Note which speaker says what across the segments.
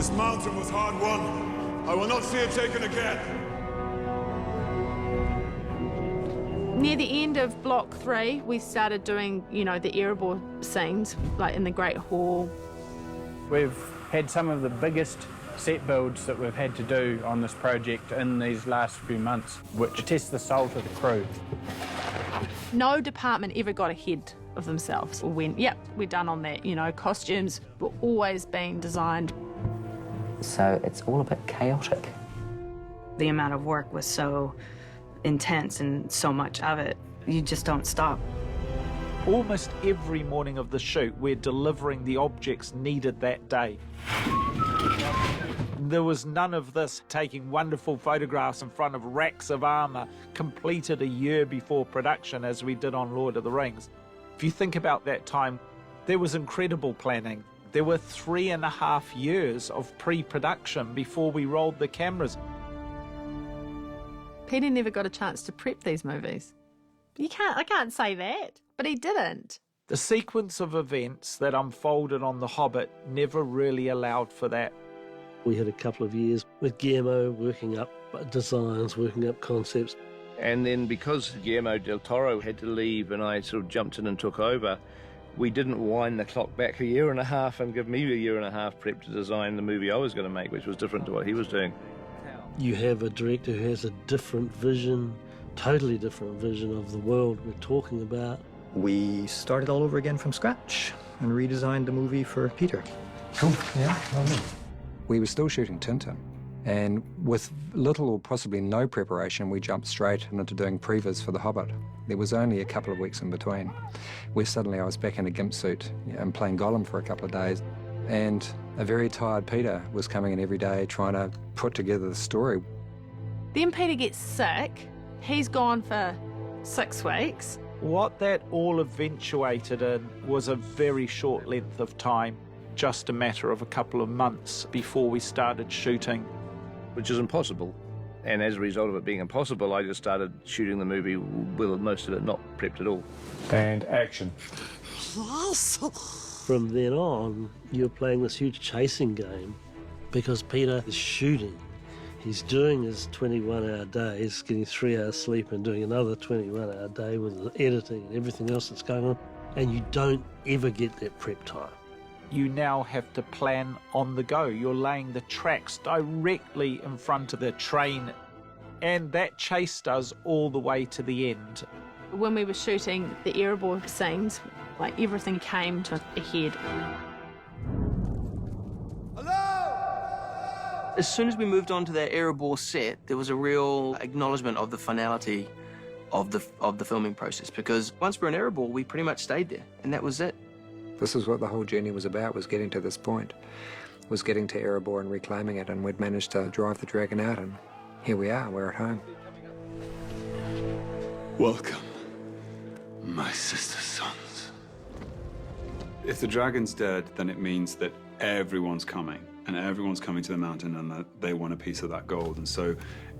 Speaker 1: This mountain was hard won. I will not see it taken again.
Speaker 2: Near the end of Block 3, we started doing, you know, the Erebor scenes, like in the Great Hall.
Speaker 3: We've had some of the biggest set builds that we've had to do on this project in these last few months, which tests the souls of the crew.
Speaker 2: No department ever got ahead of themselves. We went, yep, we're done on that. You know, costumes were always being designed.
Speaker 4: So it's all a bit chaotic.
Speaker 5: The amount of work was so intense and so much of it, you just don't stop.
Speaker 6: Almost every morning of the shoot, we're delivering the objects needed that day. There was none of this taking wonderful photographs in front of racks of armour completed a year before production as we did on Lord of the Rings. If you think about that time, there was incredible planning. There were 3.5 years of pre-production before we rolled the cameras.
Speaker 2: Peter never got a chance to prep these movies. I can't say that, but he didn't.
Speaker 6: The sequence of events that unfolded on The Hobbit never really allowed for that.
Speaker 7: We had a couple of years with Guillermo working up designs, working up concepts.
Speaker 8: And then because Guillermo del Toro had to leave and I sort of jumped in and took over, we didn't wind the clock back a year and a half and give me a year and a half prep to design the movie I was going to make, which was different to what he was doing.
Speaker 7: You have a director who has a different vision, totally different vision of the world we're talking about.
Speaker 9: We started all over again from scratch and redesigned the movie for Peter.
Speaker 10: Cool, yeah, lovely. We were still shooting Tintin, and with little or possibly no preparation, we jumped straight into doing previs for The Hobbit. There was only a couple of weeks in between, where suddenly I was back in a gimp suit and playing Gollum for a couple of days, and a very tired Peter was coming in every day trying to put together the story.
Speaker 2: Then Peter gets sick. He's gone for 6 weeks.
Speaker 6: What that all eventuated in was a very short length of time, just a matter of a couple of months before we started shooting.
Speaker 8: Which is impossible. And as a result of it being impossible, I just started shooting the movie with most of it not prepped at all.
Speaker 3: And action.
Speaker 7: From then on, you're playing this huge chasing game because Peter is shooting. He's doing his 21-hour days, getting 3 hours sleep and doing another 21-hour day with the editing and everything else that's going on, and you don't ever get that prep time.
Speaker 6: You now have to plan on the go. You're laying the tracks directly in front of the train, and that chased us all the way to the end.
Speaker 2: When we were shooting the Erebor scenes, like everything came to a head.
Speaker 11: As soon as we moved on to that Erebor set, there was a real acknowledgement of the finality of the filming process, because once we're in Erebor, we pretty much stayed there, and that was it.
Speaker 10: This is what the whole journey was about, was getting to this point, was getting to Erebor and reclaiming it, and we'd managed to drive the dragon out, and here we are, we're at home.
Speaker 1: Welcome, my sister's sons. If the dragon's dead, then it means that everyone's coming, and everyone's coming to the mountain, and that they want a piece of that gold. And so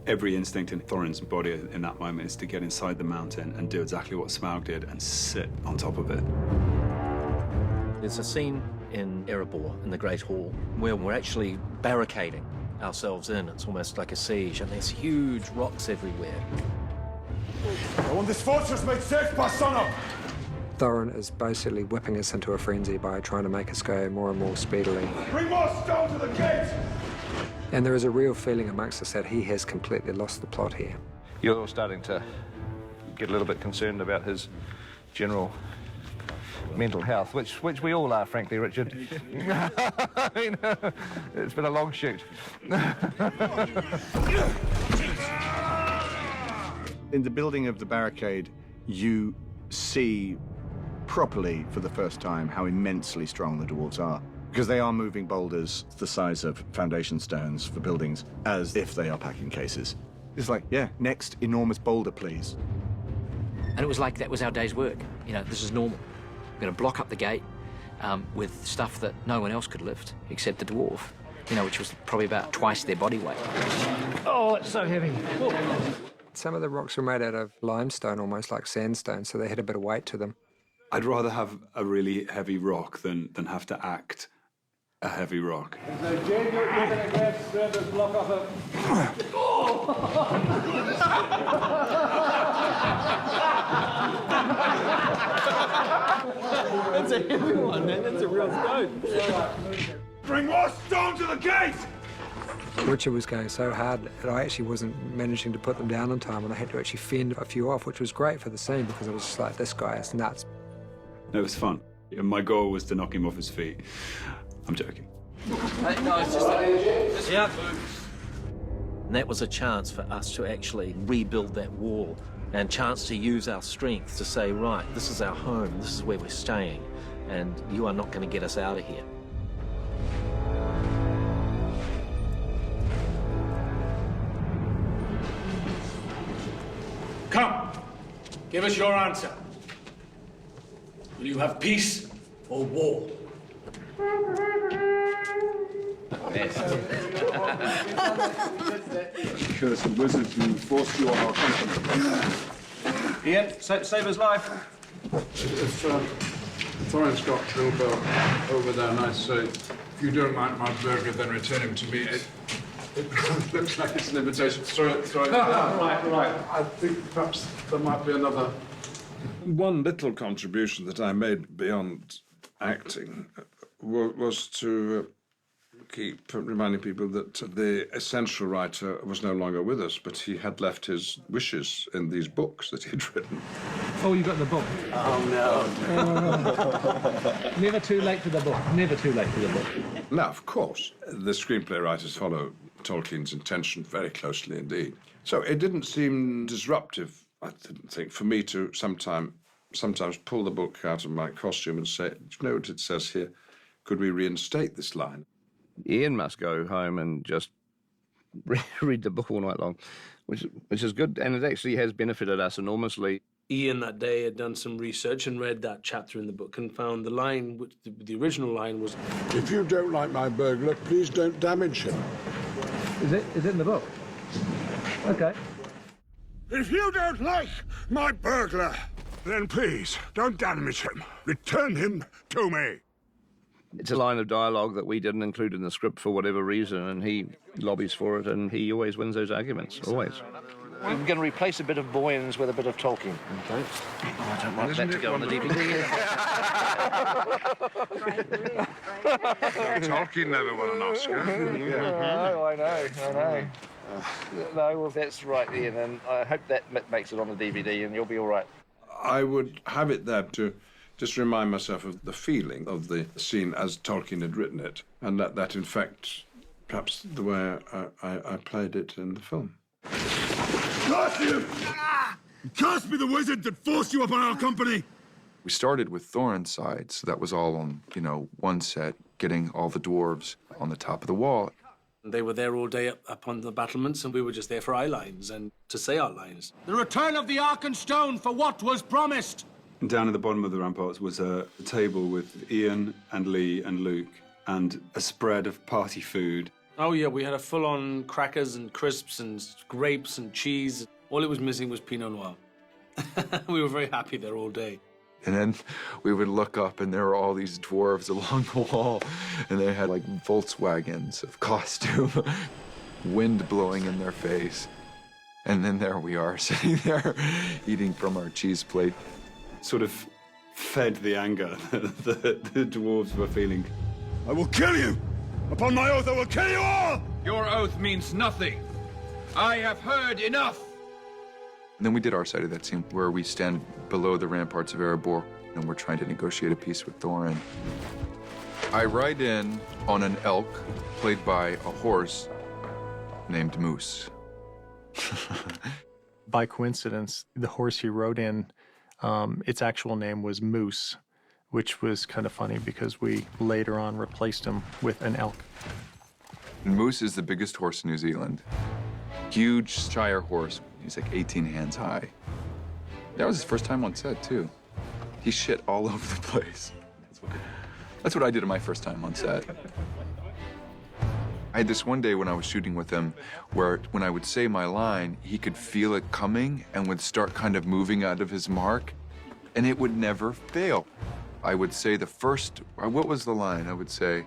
Speaker 1: every instinct in Thorin's body in that moment is to get inside the mountain and do exactly what Smaug did and sit on top of it.
Speaker 12: There's a scene in Erebor, in the Great Hall, where we're actually barricading ourselves in. It's almost like a siege, and there's huge rocks everywhere.
Speaker 1: I want this fortress made safe by sunup!
Speaker 10: Thorin is basically whipping us into a frenzy by trying to make us go more and more speedily.
Speaker 1: Bring more stone to the gate!
Speaker 10: And there is a real feeling amongst us that he has completely lost the plot here.
Speaker 8: You're starting to get a little bit concerned about his general mental health, which we all are, frankly, Richard. I mean, it's been a long shoot.
Speaker 13: In the building of the barricade, you see properly for the first time how immensely strong the dwarves are, because they are moving boulders the size of foundation stones for buildings as if they are packing cases. It's like, yeah, next enormous boulder, please.
Speaker 11: And it was like that was our day's work. You know, this is normal. We're going to block up the gate with stuff that no one else could lift except the dwarf, you know, which was probably about twice their body weight.
Speaker 10: Oh, it's so heavy. Some of the rocks were made out of limestone, almost like sandstone, so they had a bit of weight to them.
Speaker 1: I'd rather have a really heavy rock than have to act a heavy rock.
Speaker 14: So, Jane, you're going to get the block off a...
Speaker 15: That's a heavy one, man. That's a real stone.
Speaker 14: Bring more stone to the gate!
Speaker 10: Richard was going so hard that I actually wasn't managing to put them down in time, and I had to actually fend a few off, which was great for the scene because I was just like, this guy is nuts.
Speaker 1: It was fun. And my goal was to knock him off his feet. I'm joking.
Speaker 12: No, it's just yeah. And that was a chance for us to actually rebuild that wall and chance to use our strength to say, right, this is our home, this is where we're staying, and you are not going to get us out of here.
Speaker 15: Come, give us your answer. Will you have peace or war?
Speaker 14: Curse the wizard who forced you on our company.
Speaker 15: Ian, save his life.
Speaker 16: If Thorin's got Bilbo over there, and I say, if you don't like my burger, then return him to me. It looks like it's an invitation. Throw it. Right. I think perhaps there might be another.
Speaker 17: One little contribution that I made beyond acting was to keep reminding people that the essential writer was no longer with us, but he had left his wishes in these books that he'd written.
Speaker 15: Oh, you got the book?
Speaker 17: Oh,
Speaker 15: no. Never too late for the book. Never too late for the book.
Speaker 17: Now, of course, the screenplay writers follow Tolkien's intention very closely indeed. So it didn't seem disruptive, I didn't think, for me to sometimes pull the book out of my costume and say, do you know what it says here? Could we reinstate this line?
Speaker 8: Ian must go home and just read the book all night long, which is good, and it actually has benefited us enormously.
Speaker 18: Ian that day had done some research and read that chapter in the book and found the line, which the original line was,
Speaker 16: If you don't like my burglar, please don't damage him.
Speaker 15: Is it in the book? Okay.
Speaker 14: If you don't like my burglar, then please don't damage him. Return him to me.
Speaker 8: It's a line of dialogue that we didn't include in the script for whatever reason, and he lobbies for it, and he always wins those arguments, always.
Speaker 11: We're going to replace a bit of Boyens with a bit of Tolkien. Okay.
Speaker 12: Oh, I don't want that to go on the DVD.
Speaker 16: Tolkien never won an Oscar.
Speaker 11: I know. No, well, that's right, Ian, and I hope that makes it on the DVD, and you'll be all right.
Speaker 17: I would have it there to just remind myself of the feeling of the scene as Tolkien had written it, and that in fact, perhaps the way I played it in the film.
Speaker 14: Curse you! Curse be the wizard that forced you upon our company!
Speaker 19: We started with Thorin's side, so that was all on, one set, getting all the dwarves on the top of the wall.
Speaker 18: they were there all day up on the battlements, and we were just there for eye lines and to say our lines.
Speaker 15: The return of the Arkenstone for what was promised!
Speaker 1: And down at the bottom of the ramparts was a table with Ian and Lee and Luke and a spread of party food.
Speaker 18: Oh, yeah, we had a full-on crackers and crisps and grapes and cheese. All it was missing was Pinot Noir. We were very happy there all day.
Speaker 19: And then we would look up, and there were all these dwarves along the wall, and they had, like, Volkswagens of costume, wind blowing in their face. And then there we are, sitting there, eating from our cheese plate.
Speaker 1: Sort of fed the anger that the dwarves were feeling.
Speaker 14: I will kill you! Upon my oath, I will kill you all!
Speaker 20: Your oath means nothing. I have heard enough.
Speaker 19: And then we did our side of that scene where we stand below the ramparts of Erebor and we're trying to negotiate a peace with Thorin. I ride in on an elk played by a horse named Moose.
Speaker 21: By coincidence, the horse he rode in, its actual name was Moose, which was kind of funny because we later on replaced him with an elk.
Speaker 19: And Moose is the biggest horse in New Zealand. Huge Shire horse. He's like 18 hands high. That was his first time on set, too. He shit all over the place. That's what I did on my first time on set. I had this one day when I was shooting with him where when I would say my line, he could feel it coming and would start kind of moving out of his mark, and it would never fail. I would say the first, what was the line? I would say,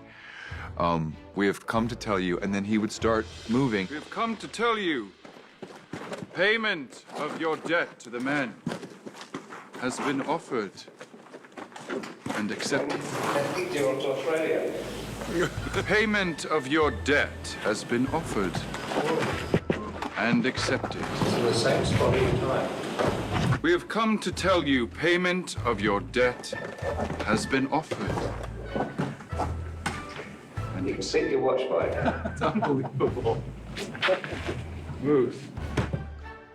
Speaker 19: We have come to tell you, and then he would start moving. We have come to tell you, payment of your debt to the man has been offered and accepted. Payment of your debt has been offered and accepted.
Speaker 8: The same spot each time.
Speaker 19: We have come to tell you payment of your debt has been offered.
Speaker 8: And you can set your watch by it.
Speaker 4: It's unbelievable. Move.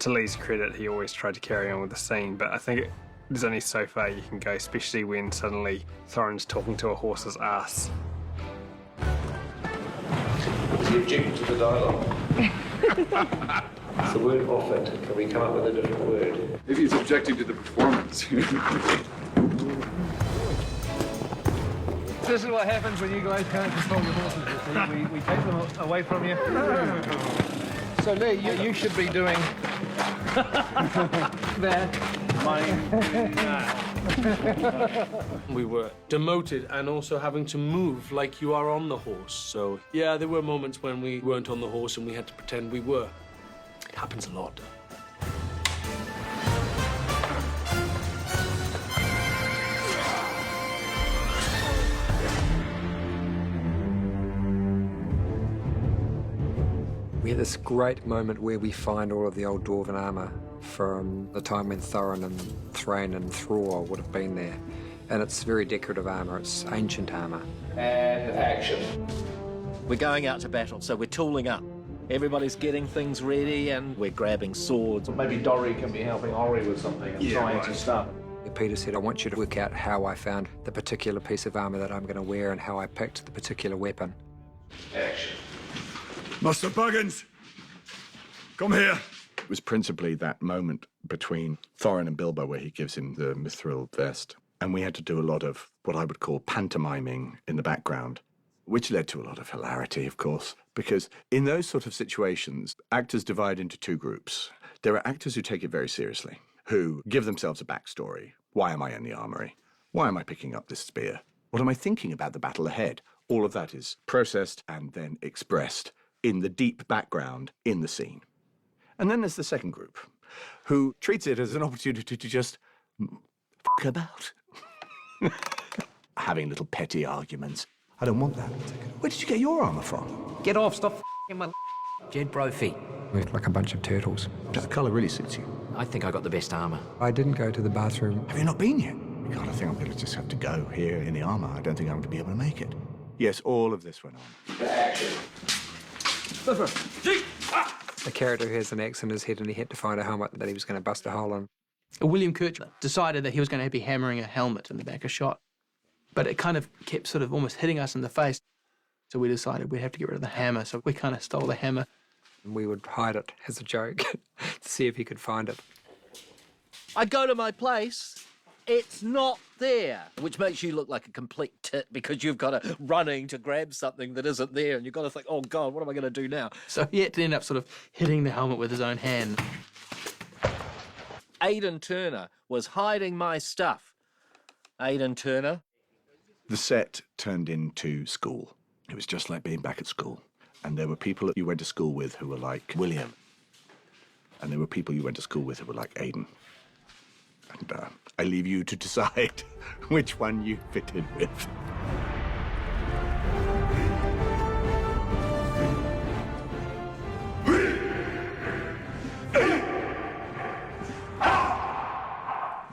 Speaker 4: To Lee's credit, he always tried to carry on with the scene, but I think there's only so far you can go, especially when suddenly Thorin's talking to a horse's ass.
Speaker 8: Is he objecting to the dialogue? It's the word offered. Can we come up with a different word?
Speaker 19: Maybe he's objecting to the performance.
Speaker 22: This is what happens when you guys can't control the horses. You see. We take them away from you. So, Lee, you should be doing that.
Speaker 18: We were demoted and also having to move like you are on the horse. So, yeah, there were moments when we weren't on the horse and we had to pretend we were. It happens a lot.
Speaker 10: We had this great moment where we find all of the old Dwarven armour from the time when Thorin and Thrain and Thror would have been there. And it's very decorative armour, it's ancient armour.
Speaker 8: And action.
Speaker 12: We're going out to battle, so we're tooling up. Everybody's getting things ready and we're grabbing swords.
Speaker 9: Maybe Dorry can be helping Ori with something and trying to start.
Speaker 10: Peter said, I want you to work out how I found the particular piece of armour that I'm going to wear and how I picked the particular weapon.
Speaker 8: Action.
Speaker 14: Master Buggins, come here.
Speaker 13: It was principally that moment between Thorin and Bilbo where he gives him the mithril vest. And we had to do a lot of what I would call pantomiming in the background, which led to a lot of hilarity, of course, because in those sort of situations, actors divide into two groups. There are actors who take it very seriously, who give themselves a backstory. Why am I in the armory? Why am I picking up this spear? What am I thinking about the battle ahead? All of that is processed and then expressed in the deep background in the scene. And then there's the second group, who treats it as an opportunity to just f*** about. Having little petty arguments. I don't want that. Where did you get your armour from?
Speaker 11: Get off, stop f***ing my Jed Brophy.
Speaker 10: We look like a bunch of turtles.
Speaker 13: The colour really suits you.
Speaker 11: I think I got the best armour.
Speaker 10: I didn't go to the bathroom.
Speaker 13: Have you not been yet? God, I think I'm going to just have to go here in the armour. I don't think I'm going to be able to make it. Yes, all of this went on.
Speaker 8: Action.
Speaker 10: A character who has an axe in his head and he had to find a helmet that he was going to bust a hole in.
Speaker 23: William Kirchler decided that he was going to be hammering a helmet in the back of shot. But it kind of kept sort of almost hitting us in the face. So we decided we'd have to get rid of the hammer. So we kind of stole the hammer.
Speaker 10: And we would hide it as a joke to see if he could find it.
Speaker 12: I go to my place, it's not there, which makes you look like a complete tit because you've got to running to grab something that isn't there and you've got to think, oh, God, what am I going to do now?
Speaker 23: So he had to end up sort of hitting the helmet with his own hand.
Speaker 12: Aidan Turner was hiding my stuff. Aidan Turner.
Speaker 13: The set turned into school. It was just like being back at school. And there were people that you went to school with who were like William. And there were people you went to school with who were like Aidan. And I leave you to decide which one you fit in with.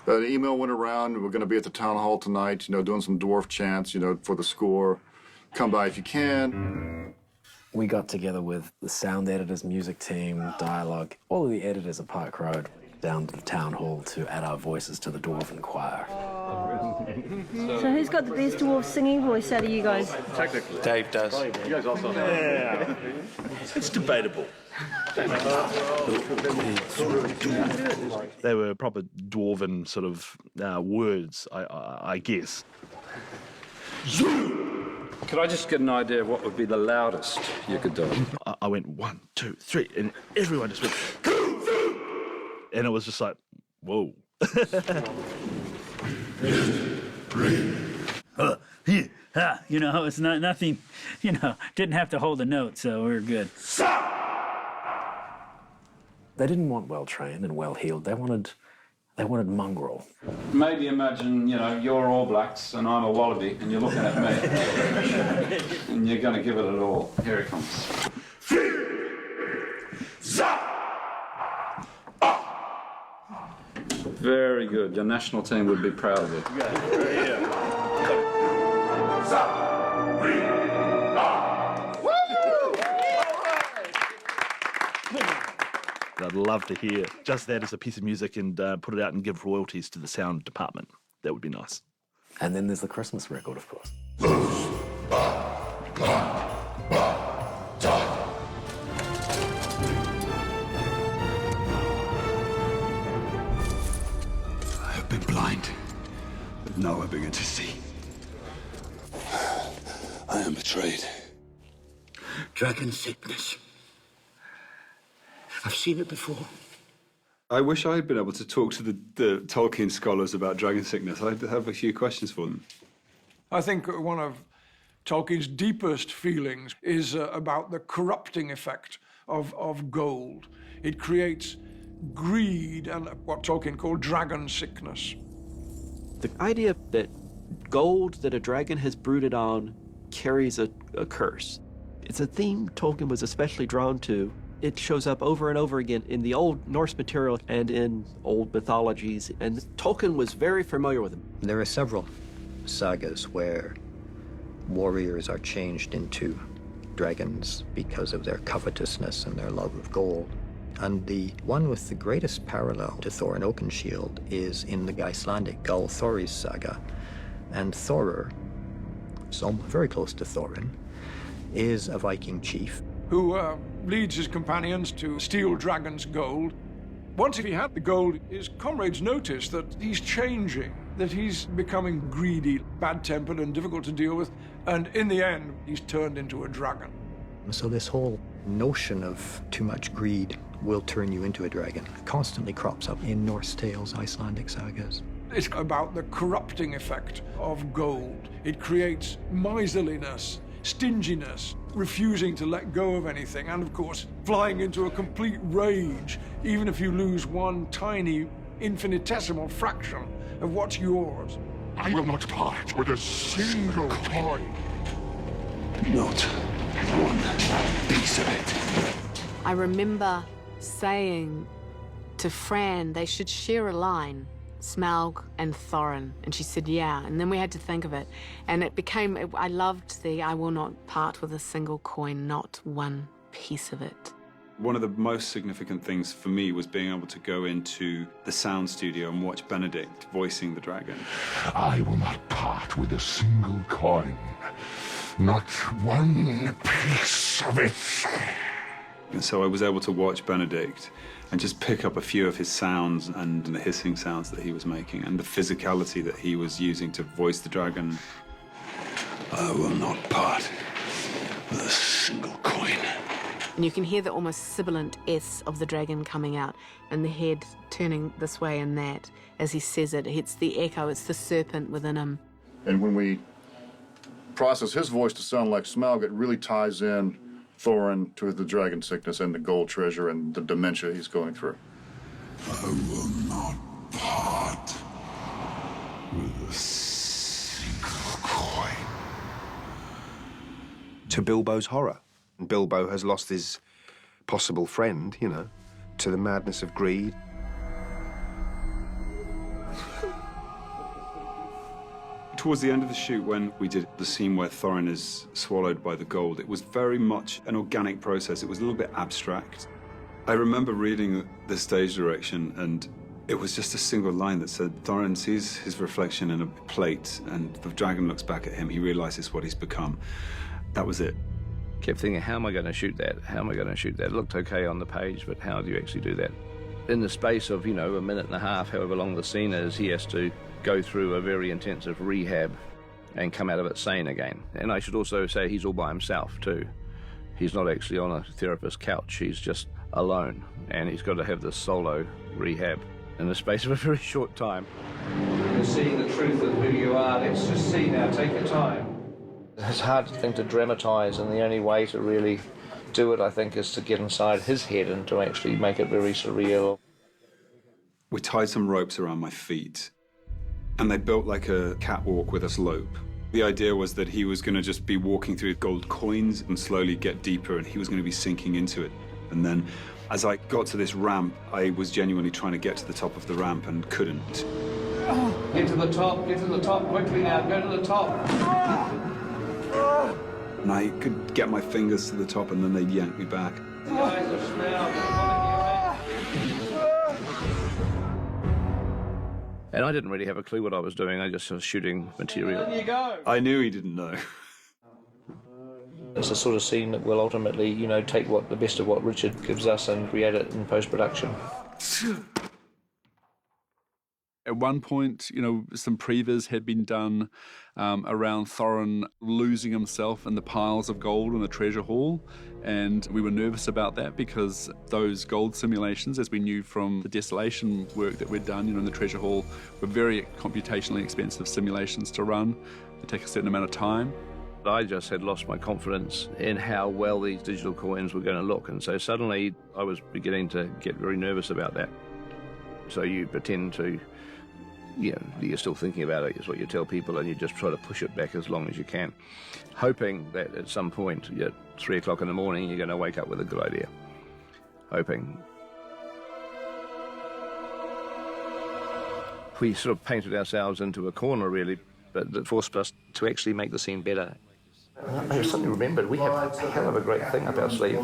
Speaker 24: The email went around, we're going to be at the town hall tonight, doing some dwarf chants, for the score. Come by if you can.
Speaker 25: We got together with the sound editors, music team, dialogue, all of the editors at Park Road, down to the town hall to add our voices to the Dwarven choir.
Speaker 26: So who's got the best dwarf singing voice out of you guys?
Speaker 24: Technically.
Speaker 25: Dave does.
Speaker 24: You guys also know.
Speaker 25: Yeah.
Speaker 24: It's debatable.
Speaker 27: They were proper Dwarven sort of words, I guess.
Speaker 24: Could I just get an idea of what would be the loudest you could do?
Speaker 27: I went 1, 2, 3, and everyone just went, and it was just like, whoa.
Speaker 2: You know, it's nothing, you know, didn't have to hold a note, so we're good.
Speaker 25: They didn't want well-trained and well-heeled. They wanted mongrel.
Speaker 1: Maybe imagine, you know, you're All Blacks and I'm a wallaby and you're looking at me. And you're going to give it a all. Here it comes. Very good. Your national team would be proud of you.
Speaker 27: I'd love to hear just that as a piece of music and put it out and give royalties to the sound department. That would be nice.
Speaker 25: And then there's the Christmas record, of course.
Speaker 1: I have been blind, but now I begin to see. I am betrayed.
Speaker 15: Dragon sickness. I've seen it before.
Speaker 1: I wish I had been able to talk to the Tolkien scholars about dragon sickness. I'd have a few questions for them.
Speaker 3: I think one of Tolkien's deepest feelings is about the corrupting effect of gold. It creates greed and what Tolkien called dragon sickness.
Speaker 5: The idea that gold that a dragon has brooded on carries a curse. It's a theme Tolkien was especially drawn to. It shows up over and over again in the old Norse material and in old mythologies, and Tolkien was very familiar with them.
Speaker 9: There are several sagas where warriors are changed into dragons because of their covetousness and their love of gold. And the one with the greatest parallel to Thorin Oakenshield is in the Icelandic Gull Thorri's saga. And Thorir, so very close to Thorin, is a Viking chief
Speaker 3: who leads his companions to steal dragon's gold. Once he had the gold, his comrades notice that he's changing, that he's becoming greedy, bad-tempered and difficult to deal with, and in the end, he's turned into a dragon.
Speaker 9: So this whole notion of too much greed will turn you into a dragon constantly crops up in Norse tales, Icelandic sagas.
Speaker 3: It's about the corrupting effect of gold. It creates miserliness, stinginess, refusing to let go of anything, and of course, flying into a complete rage, even if you lose one tiny, infinitesimal fraction of what's yours.
Speaker 14: I will not part with a single coin.
Speaker 1: Not one piece of it.
Speaker 6: I remember saying to Fran they should share a line, Smaug and Thorin, and she said yeah, and then we had to think of it, and it became, I loved the I will not part with a single coin, not one piece of it.
Speaker 1: One of the most significant things for me was being able to go into the sound studio and watch Benedict voicing the dragon.
Speaker 14: I will not part with a single coin, not one piece of it.
Speaker 1: And so I was able to watch Benedict and just pick up a few of his sounds and the hissing sounds that he was making and the physicality that he was using to voice the dragon. I will not part with a single coin.
Speaker 6: And you can hear the almost sibilant S of the dragon coming out and the head turning this way and that as he says it. It's the echo, it's the serpent within him.
Speaker 24: And when we process his voice to sound like Smaug, it really ties in Thorin to the dragon sickness and the gold treasure and the dementia he's going through.
Speaker 14: I will not part with a single coin.
Speaker 7: To Bilbo's horror. Bilbo has lost his possible friend, you know, to the madness of greed.
Speaker 1: Towards the end of the shoot, when we did the scene where Thorin is swallowed by the gold, it was very much an organic process. It was a little bit abstract. I remember reading the stage direction, and it was just a single line that said, Thorin sees his reflection in a plate, and the dragon looks back at him. He realizes what he's become. That was it.
Speaker 8: Kept thinking, how am I going to shoot that? How am I going to shoot that? It looked okay on the page, but how do you actually do that? In the space of, you know, a minute and a half, however long the scene is, he has to go through a very intensive rehab and come out of it sane again. And I should also say he's all by himself too. He's not actually on a therapist's couch, he's just alone, and he's got to have this solo rehab in the space of a very short time. You're seeing the truth of who you are. Let's just see now, take your time. It's a hard thing to dramatise, and the only way to really do it, I think, is to get inside his head and to actually make it very surreal.
Speaker 1: We tied some ropes around my feet, and they built like a catwalk with a slope. The idea was that he was going to just be walking through gold coins and slowly get deeper, and he was going to be sinking into it. And then, as I got to this ramp, I was genuinely trying to get to the top of the ramp and couldn't.
Speaker 8: Get to the top, quickly now, go to the top.
Speaker 1: And I could get my fingers to the top, and then they'd yank me back.
Speaker 8: The eyes of Smaug. And I didn't really have a clue what I was doing. I just was shooting material.
Speaker 1: There you go. I knew he didn't know.
Speaker 8: It's the sort of scene that will ultimately, you know, take the best of what Richard gives us and create it in post-production.
Speaker 27: At one point, you know, some previs had been done around Thorin losing himself in the piles of gold in the treasure hall, and we were nervous about that because those gold simulations, as we knew from the desolation work that we'd done, you know, in the treasure hall, were very computationally expensive simulations to run. They take a certain amount of time.
Speaker 8: I just had lost my confidence in how well these digital coins were going to look, and so suddenly I was beginning to get very nervous about that. So you pretend to, you know, you're still thinking about it, is what you tell people, and you just try to push it back as long as you can, hoping that at some point at 3 o'clock in the morning you're going to wake up with a good idea. Hoping. We sort of painted ourselves into a corner, really, but that forced us to actually make the scene better. I suddenly remembered we have a hell of a great thing up our sleeve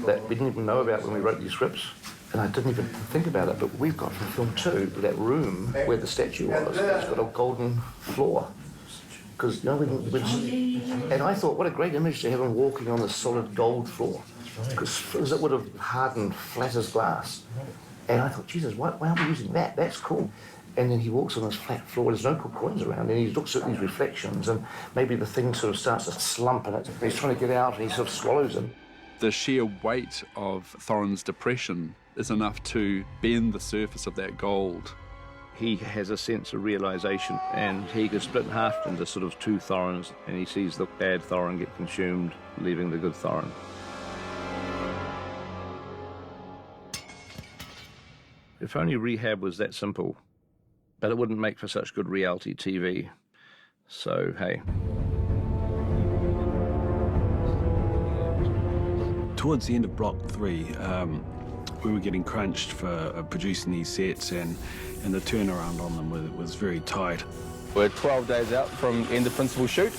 Speaker 8: that we didn't even know about when we wrote these scripts. And I didn't even think about it, but we've got from film 2, that room where the statue was, it's got a golden floor. Because, you know, and I thought, what a great image to have him walking on the solid gold floor. Because it would have hardened flat as glass. And I thought, Jesus, why aren't we using that? That's cool. And then he walks on this flat floor, there's no coins around, and he looks at these reflections, and maybe the thing sort of starts to slump, and he's trying to get out, and he sort of swallows them.
Speaker 27: The sheer weight of Thorin's depression is enough to bend the surface of that gold.
Speaker 8: He has a sense of realisation, and he gets split in half into sort of 2 Thorins, and he sees the bad Thorin get consumed, leaving the good Thorin. If only rehab was that simple, but it wouldn't make for such good reality TV. So, hey.
Speaker 4: Towards the end of Block 3, we were getting crunched for producing these sets, and the turnaround on them was very tight.
Speaker 16: We're 12 days out from end of principal shoot.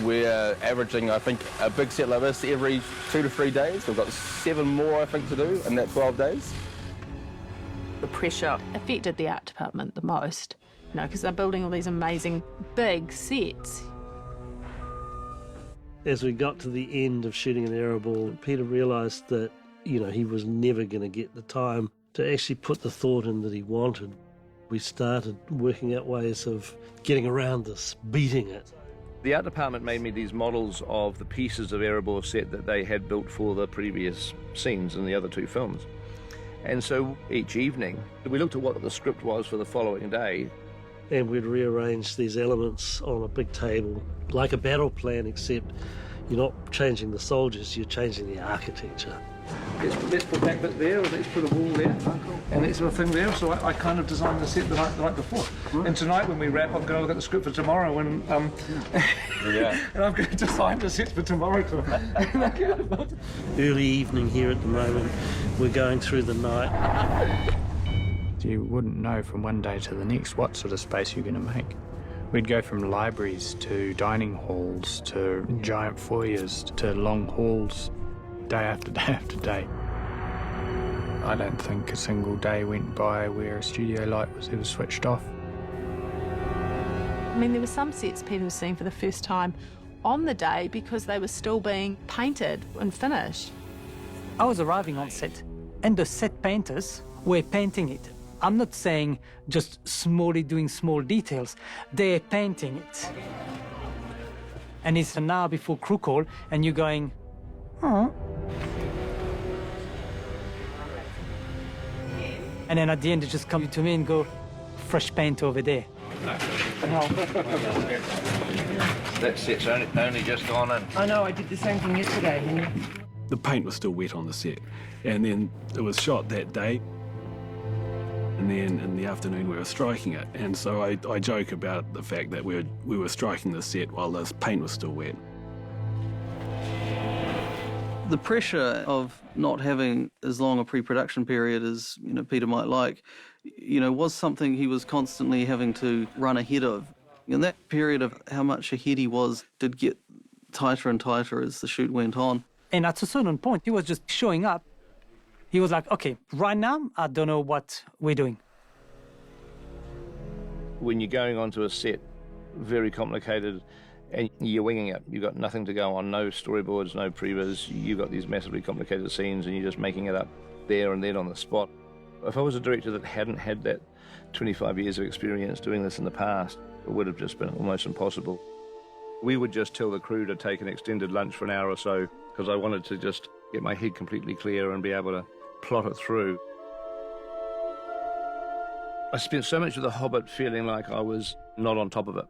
Speaker 16: We're averaging, I think, a big set like this every 2 to 3 days. We've got 7 more, I think, to do in that 12 days.
Speaker 6: The pressure affected the art department the most, you know, because they're building all these amazing big sets.
Speaker 17: As we got to the end of shooting in Erebor, Peter realised that, you know, he was never going to get the time to actually put the thought in that he wanted. We started working out ways of getting around this, beating it.
Speaker 8: The art department made me these models of the pieces of Erebor set that they had built for the previous scenes in the other 2 films. And so each evening, we looked at what the script was for the following day.
Speaker 17: And we'd rearrange these elements on a big table, like a battle plan, except you're not changing the soldiers, you're changing the architecture.
Speaker 8: Let's put that bit there, or let's put a wall there, and that sort of thing there. So I kind of designed the set the night before. Right. And tonight when we wrap, I'm going to look at the script for tomorrow, and and I'm going to design the set for tomorrow.
Speaker 17: Early evening here at the moment, we're going through the night.
Speaker 19: You wouldn't know from one day to the next what sort of space you're going to make. We'd go from libraries to dining halls to giant foyers to long halls, day after day after day. I don't think a single day went by where a studio light was ever switched off.
Speaker 6: I mean, there were some sets Peter was seeing for the first time on the day because they were still being painted and finished.
Speaker 20: I was arriving on set, and the set painters were painting it. I'm not saying just smallly doing small details. They're painting it. And it's an hour before crew call, and you're going, oh. And then at the end, they just come to me and go, fresh paint over there.
Speaker 8: That set's only just gone in.
Speaker 10: I know, I did the same thing yesterday, Henry.
Speaker 4: The paint was still wet on the set, and then it was shot that day. And then in the afternoon we were striking it, and so I joke about the fact that we were striking the set while the paint was still wet.
Speaker 11: The pressure of not having as long a pre-production period as Peter might like, was something he was constantly having to run ahead of. And that period of how much ahead he was did get tighter and tighter as the shoot went on.
Speaker 20: And at a certain point, he was just showing up. He was like, okay, right now, I don't know what we're doing.
Speaker 8: When you're going onto a set, very complicated, and you're winging it. You've got nothing to go on, no storyboards, no previs. You've got these massively complicated scenes, and you're just making it up there and then on the spot. If I was a director that hadn't had that 25 years of experience doing this in the past, it would have just been almost impossible. We would just tell the crew to take an extended lunch for an hour or so, because I wanted to just get my head completely clear and be able to plot it through. I spent so much of The Hobbit feeling like I was not on top of it,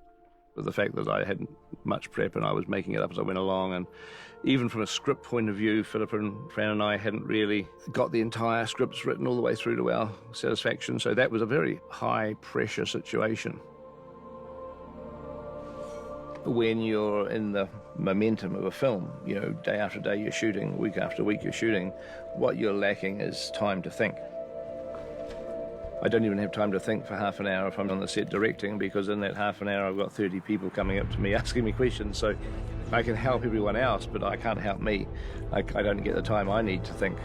Speaker 8: with the fact that I hadn't much prep and I was making it up as I went along. And even from a script point of view, Philip and Fran and I hadn't really got the entire scripts written all the way through to our satisfaction, so that was a very high-pressure situation. When you're in the momentum of a film, day after day you're shooting, week after week you're shooting, what you're lacking is time to think. I don't even have time to think for half an hour if I'm on the set directing, because in that half an hour I've got 30 people coming up to me asking me questions, so I can help everyone else, but I can't help me. I don't get the time I need to think.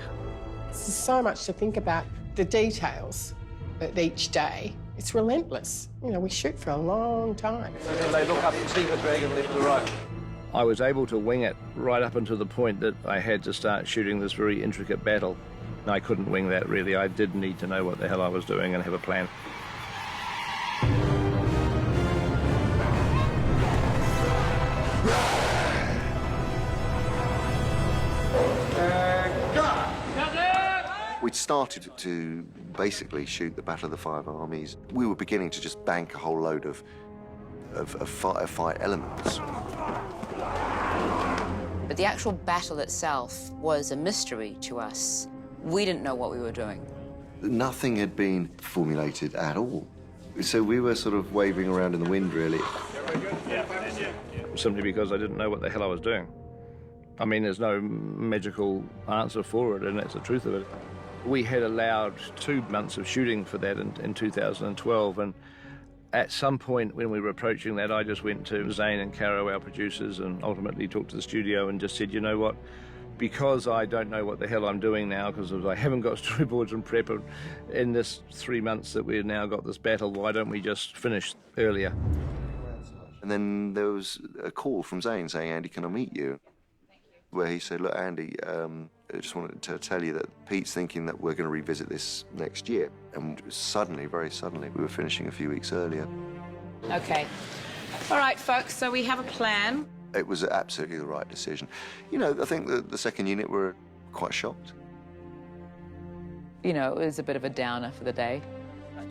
Speaker 10: There's so much to think about, the details of each day. It's relentless. We shoot for a long time.
Speaker 8: And then they look up and see the dragon left to right. I was able to wing it right up until the point that I had to start shooting this very intricate battle. I couldn't wing that, really. I did need to know what the hell I was doing and have a plan.
Speaker 7: We'd started to basically shoot the Battle of the Five Armies. We were beginning to just bank a whole load of fight elements.
Speaker 12: But the actual battle itself was a mystery to us. We didn't know what we were doing.
Speaker 7: Nothing had been formulated at all. So we were sort of waving around in the wind, really.
Speaker 8: Simply because I didn't know what the hell I was doing. I mean, there's no magical answer for it, and that's the truth of it. We had allowed 2 months of shooting for that in 2012, and at some point when we were approaching that, I just went to Zane and Caro, our producers, and ultimately talked to the studio and just said, you know what, because I don't know what the hell I'm doing now, because I haven't got storyboards and prep in this 3 months that we've now got this battle, why don't we just finish earlier?
Speaker 7: And then there was a call from Zane saying, Andy, can I meet you? Where he said, look, Andy, I just wanted to tell you that Pete's thinking that we're going to revisit this next year. And suddenly, very suddenly, we were finishing a few weeks earlier.
Speaker 12: Okay. All right, folks, so we have a plan.
Speaker 7: It was absolutely the right decision. I think the second unit were quite shocked.
Speaker 12: It was a bit of a downer for the day,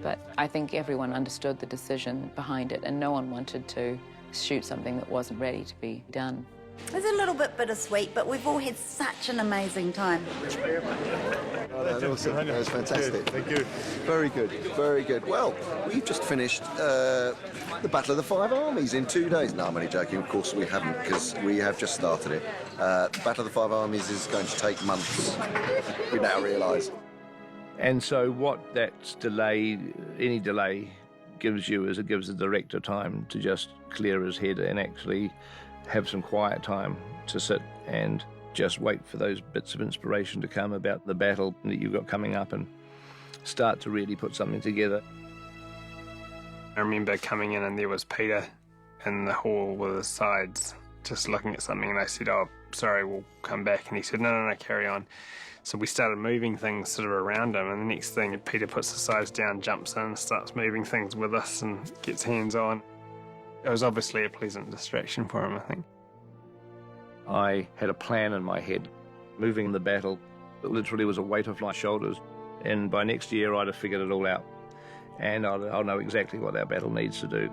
Speaker 12: but I think everyone understood the decision behind it, and no one wanted to shoot something that wasn't ready to be done.
Speaker 18: It's a little bit bittersweet, but we've all had such an amazing time.
Speaker 7: Oh, that was awesome. That was fantastic. Thank you. Very good, very good. Well, we've just finished the Battle of the Five Armies in 2 days. No, I'm only joking. Of course we haven't, because we have just started it. The Battle of the Five Armies is going to take months, we now realise.
Speaker 8: And so what that delay, any delay, gives you is it gives the director time to just clear his head and actually have some quiet time to sit and just wait for those bits of inspiration to come about the battle that you've got coming up and start to really put something together.
Speaker 21: I remember coming in and there was Peter in the hall with his sides just looking at something, and I said, oh, sorry, we'll come back. And he said, no, carry on. So we started moving things sort of around him, and the next thing, Peter puts the sides down, jumps in, starts moving things with us and gets hands on. It was obviously a pleasant distraction for him, I think.
Speaker 8: I had a plan in my head. Moving the battle, it literally was a weight off my shoulders. And by next year, I'd have figured it all out. And I'll know exactly what our battle needs to do.